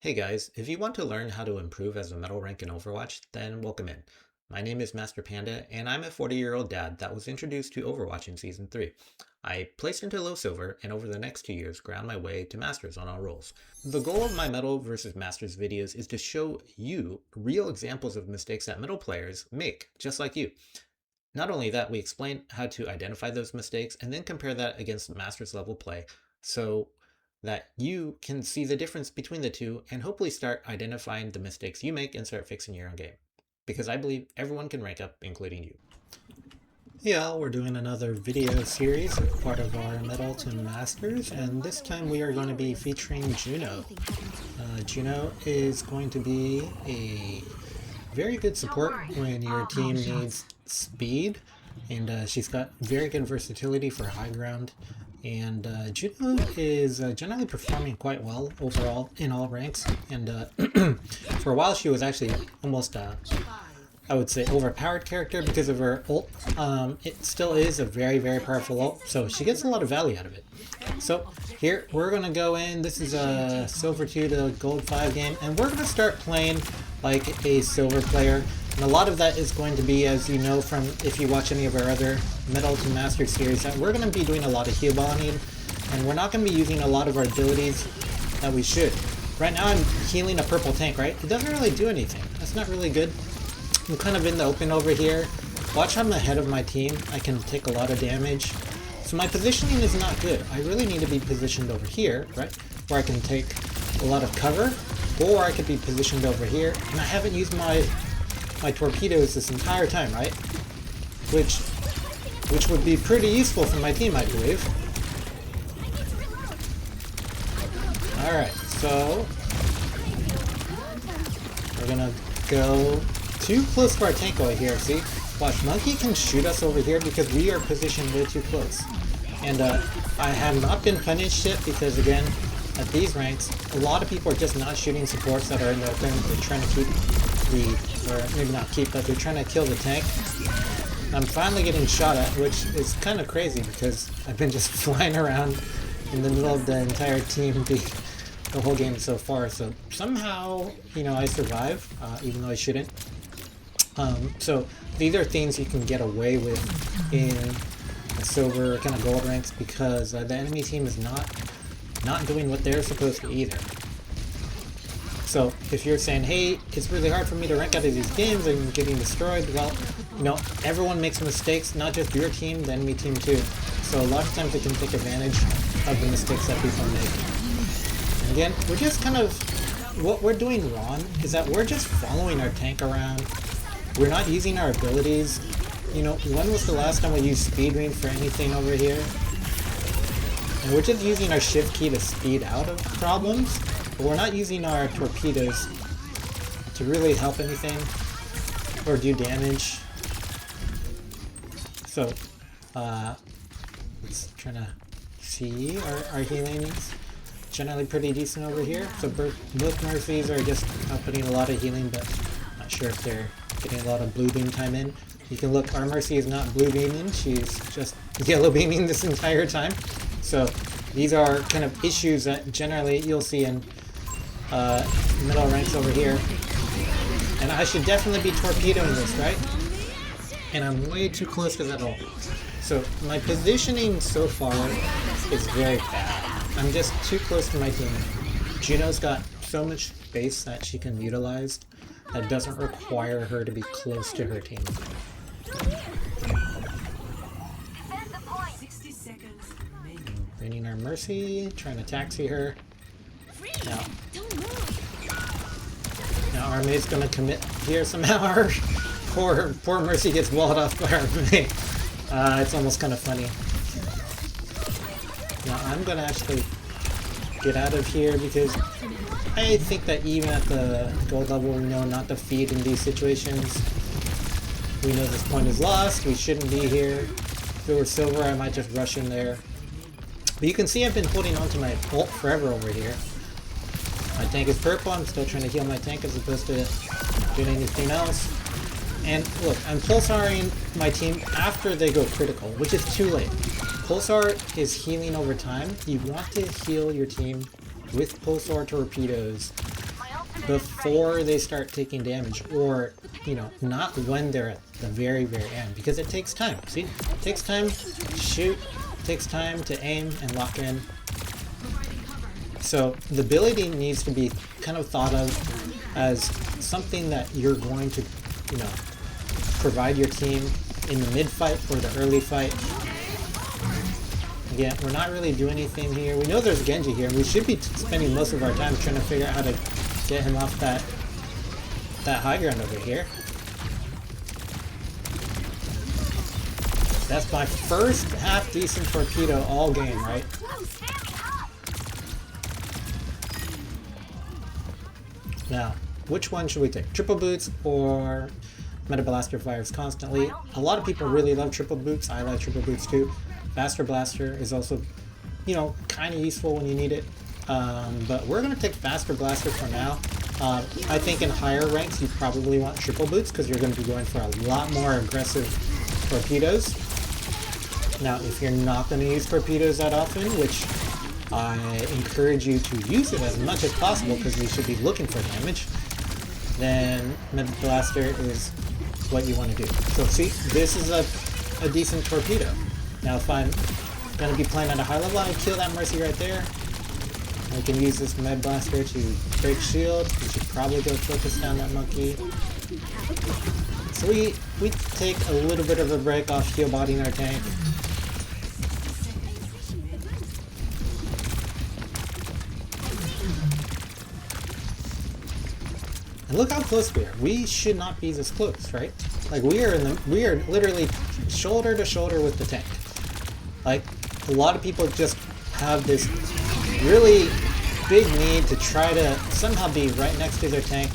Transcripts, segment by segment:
Hey guys, if you want to learn how to improve as a metal rank in Overwatch, then welcome in. My name is Master Panda, and I'm a 40-year-old dad that was introduced to Overwatch in Season 3. I placed into low silver, and over the next 2 years ground my way to Masters on all roles. The goal of my Metal vs Masters videos is to show you real examples of mistakes that Metal players make, just like you. Not only that, we explain how to identify those mistakes and then compare that against Masters level play, so that you can see the difference between the two and hopefully start identifying the mistakes you make and start fixing your own game. Because I believe everyone can rank up, including you. Yeah, we're doing another video series, part of our Metal to Masters, and this time we are going to be featuring Juno. Juno is going to be a very good support when your team needs speed, and she's got very good versatility for high ground. And Juno is generally performing quite well overall in all ranks, and for a while she was actually almost I would say overpowered character because of her ult. It still is a very powerful ult, so she gets a lot of value out of it. So here we're gonna go in. This is a silver 2 to gold 5 game, and we're gonna start playing like a silver player. And a lot of that is going to be, as you know from if you watch any of our other Metal to Master series, that we're going to be doing a lot of heal bonding, and we're not going to be using a lot of our abilities that we should. Right now I'm healing a purple tank, right? It doesn't really do anything. That's not really good. I'm kind of in the open over here. Watch how I'm ahead of my team. I can take a lot of damage. So my positioning is not good. I really need to be positioned over here, right? Where I can take a lot of cover, or I could be positioned over here, and I haven't used my torpedoes this entire time, right? Which would be pretty useful for my team, I believe. Alright, so we're gonna go too close for our tank over here, see? Watch, Monkey can shoot us over here because we are positioned way too close. And I have not been punished yet because, again, at these ranks, a lot of people are just not shooting supports that are in the open. They're trying to keep or maybe not keep, but they're trying to kill the tank. I'm finally getting shot at, which is kind of crazy because I've been just flying around in the middle of the entire team the whole game so far. So somehow, you know, I survive, even though I shouldn't. So these are things you can get away with in the silver kind of gold ranks because the enemy team is not doing what they're supposed to either. So if you're saying, hey, it's really hard for me to rank out of these games, I'm getting destroyed, well, you know, everyone makes mistakes, not just your team, the enemy team too. So a lot of times they can take advantage of the mistakes that people make. And again, we're just kind of, what we're doing wrong is that we're just following our tank around. We're not using our abilities. You know, when was the last time we used speed ring for anything over here? And we're just using our shift key to speed out of problems. But we're not using our torpedoes to really help anything or do damage. So, let's try to see our healing is generally pretty decent over here. So both Murphys are just outputting a lot of healing, but not sure if they're getting a lot of blue beam time in. You can look, our Mercy is not blue beaming, she's just yellow beaming this entire time. So these are kind of issues that generally you'll see in middle ranks over here. And I should definitely be torpedoing this, right? And I'm way too close to that ult. So my positioning so far is very bad. I'm just too close to my team. Juno's got so much space that she can utilize that doesn't require her to be close to her team. Bringing our Mercy, trying to taxi her. Now our mate's gonna commit here somehow. Poor Mercy gets walled off by our mate. It's almost kind of funny. Now I'm gonna actually get out of here because I think that even at the gold level we know not to feed in these situations. We know this point is lost, we shouldn't be here. If it were silver I might just rush in there. But you can see I've been holding on to my ult forever over here. My tank is purple, I'm still trying to heal my tank as opposed to doing anything else. And look, I'm pulsaring my team after they go critical, which is too late. Pulsar is healing over time. You want to heal your team with Pulsar torpedoes before they start taking damage, or, you know, not when they're at the very, very end, because it takes time. See? It takes time to shoot, it takes time to aim and lock in. So the ability needs to be kind of thought of as something that you're going to, you know, provide your team in the mid-fight or the early fight. Again, we're not really doing anything here. We know there's Genji here, and we should be spending most of our time trying to figure out how to get him off that high ground over here. That's my first half-decent torpedo all game, right? Now, which one should we take? Triple boots or Meta Blaster fires constantly? A lot of people really love triple boots. I like triple boots too. Faster Blaster is also, you know, kind of useful when you need it. But we're going to take Faster Blaster for now. I think in higher ranks you probably want triple boots because you're going to be going for a lot more aggressive torpedoes. Now, if you're not going to use torpedoes that often, which I encourage you to use it as much as possible because you should be looking for damage, then Meta Blaster is what you want to do. So see, this is a decent torpedo. Now if I'm going to be playing at a high level, I kill that Mercy right there. I can use this Med Blaster to break shield. We should probably go focus down that monkey. So we take a little bit of a break off heal bodying our tank. And look how close we are. We should not be this close, right? Like we are literally shoulder to shoulder with the tank. Like a lot of people just have this really big need to try to somehow be right next to their tank,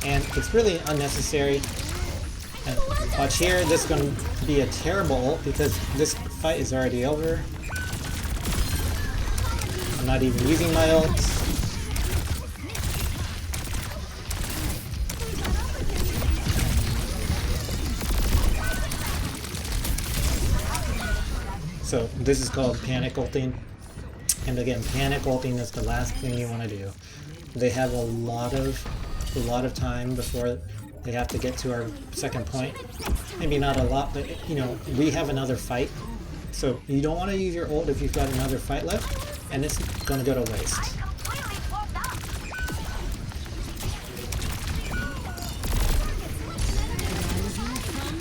and it's really unnecessary. And watch here, this is going to be a terrible ult because this fight is already over. I'm not even using my ult. So this is called panic ulting, and again, panic ulting is the last thing you want to do. They have a lot of time before they have to get to our second point. Maybe not a lot, but you know, we have another fight, so you don't want to use your ult if you've got another fight left, and it's going to go to waste.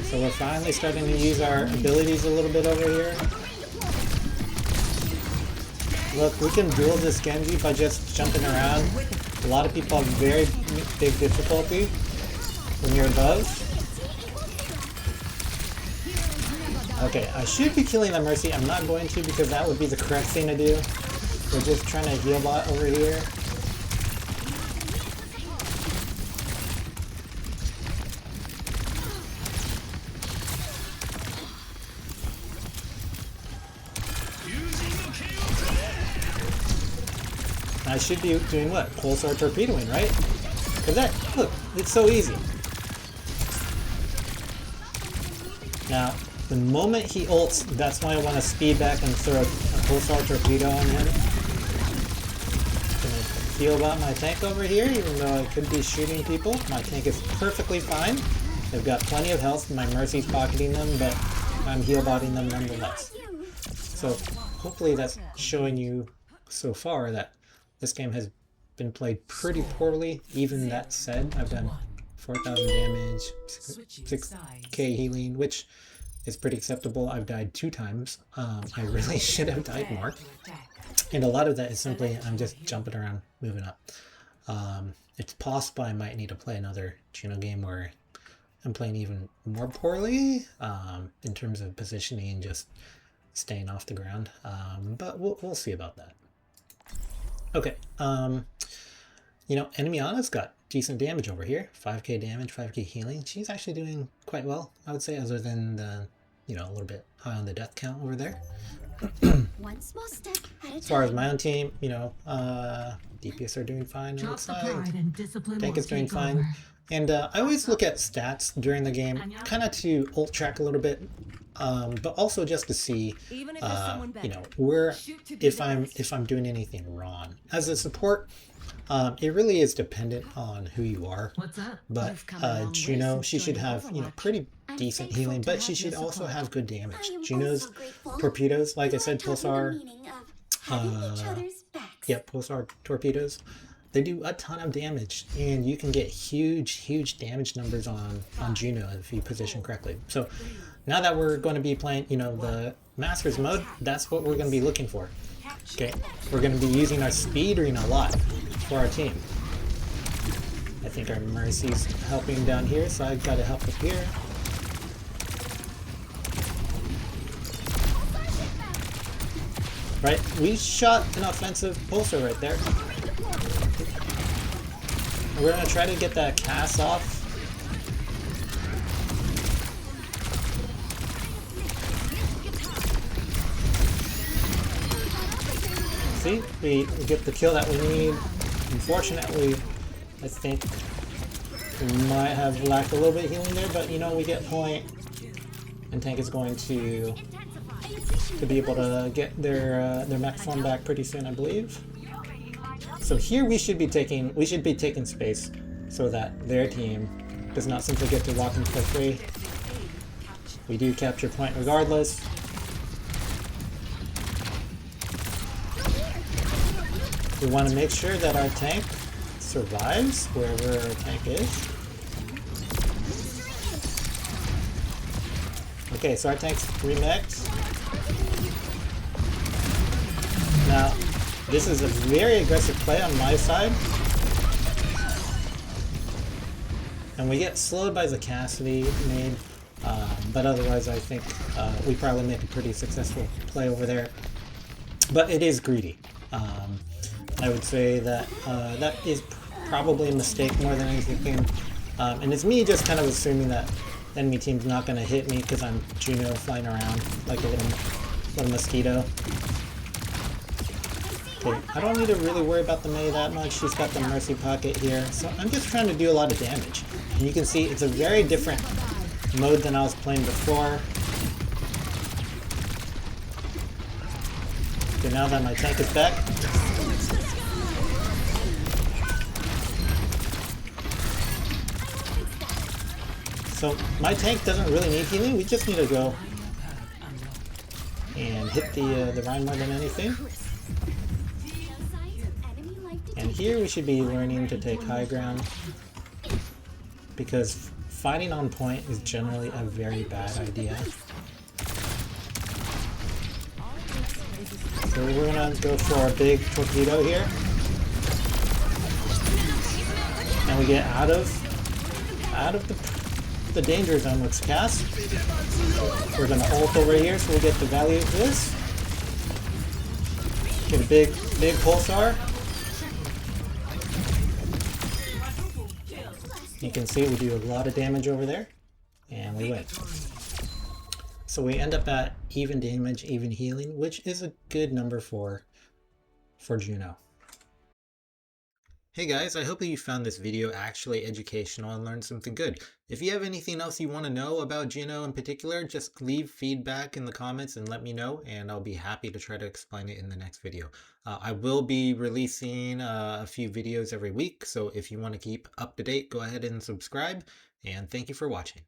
So we're finally starting to use our abilities a little bit over here. Look, we can duel this Genji by just jumping around. A lot of people have very big difficulty when you're above. Okay, I should be killing the Mercy. I'm not going to because that would be the correct thing to do. We're just trying to heal bot over here. I should be doing what? Pulsar torpedoing, right? Because that, look, it's so easy. Now, the moment he ults, that's why I want to speed back and throw a Pulsar torpedo on him. Gonna feel about my tank over here, even though I could be shooting people. My tank is perfectly fine. They've got plenty of health. My Mercy's pocketing them, but I'm heal botting them nonetheless. So hopefully that's showing you so far that this game has been played pretty poorly. Even that said, I've done 4,000 damage, 6k healing, which is pretty acceptable. I've died 2 times. I really should have died more. And a lot of that is simply I'm just jumping around, moving up. It's possible I might need to play another Juno game where I'm playing even more poorly in terms of positioning and just staying off the ground. But we'll see about that. Okay, you know, enemy Ana's got decent damage over here. 5k damage, 5k healing. She's actually doing quite well, I would say, other than the, you know, a little bit high on the death count over there. As far as my own team, you know, DPS are doing fine, it looks like. Tank is doing fine. And I always look at stats during the game, kind of to ult track a little bit, but also just to see, you know, where if I'm doing anything wrong. As a support, It really is dependent on who you are. What's up? But You've come a long way Juno, since she should joining have, Overwatch. pretty I'm decent thankful healing, to but she have should your also support. have good I damage. am Juno's also grateful. torpedoes, like I You said, taught me the Pulsar, meaning of having each other's backs. yeah, Pulsar torpedoes, they do a ton of damage, and you can get huge damage numbers on Juno if you position correctly. So now that we're going to be playing, the Masters mode, that's what we're going to be looking for. Okay, we're going to be using our speed arena a lot for our team. I think our Mercy's helping down here, so I've got to help up here. Right, we shot an offensive Pulsar right there. We're going to try to get that cast off. See, we get the kill that we need. Unfortunately, I think we might have lacked a little bit of healing there, but we get point, and tank is going to be able to get their mech form back pretty soon, I believe. So here we should be taking space so that their team does not simply get to walk in for free. We do capture point regardless. We want to make sure that our tank survives wherever our tank is. Okay, so our tank's remixed. Now, this is a very aggressive play on my side. And we get slowed by the Cassidy nade, but otherwise I think we probably make a pretty successful play over there. But it is greedy. I would say that that is probably a mistake more than anything. And it's me just kind of assuming that the enemy team's not going to hit me because I'm Juno flying around like a little mosquito. Okay, I don't need to really worry about the Mei that much. She's got the Mercy pocket here. So I'm just trying to do a lot of damage. And you can see it's a very different mode than I was playing before. Okay, now that my tank is back. So my tank doesn't really need healing. We just need to go and hit the Rhine more than anything. And here we should be learning to take high ground, because fighting on point is generally a very bad idea. So we're gonna go for a big torpedo here. And we get out of the danger zone with cast. We're gonna ult over here so we get the value of this. Get a big Pulsar. You can see we do a lot of damage over there, and we win. So we end up at even damage, even healing, which is a good number for Juno. Hey guys, I hope that you found this video actually educational and learned something good. If you have anything else you want to know about Juno in particular, just leave feedback in the comments and let me know, and I'll be happy to try to explain it in the next video. I will be releasing a few videos every week, so if you want to keep up to date, go ahead and subscribe, and thank you for watching.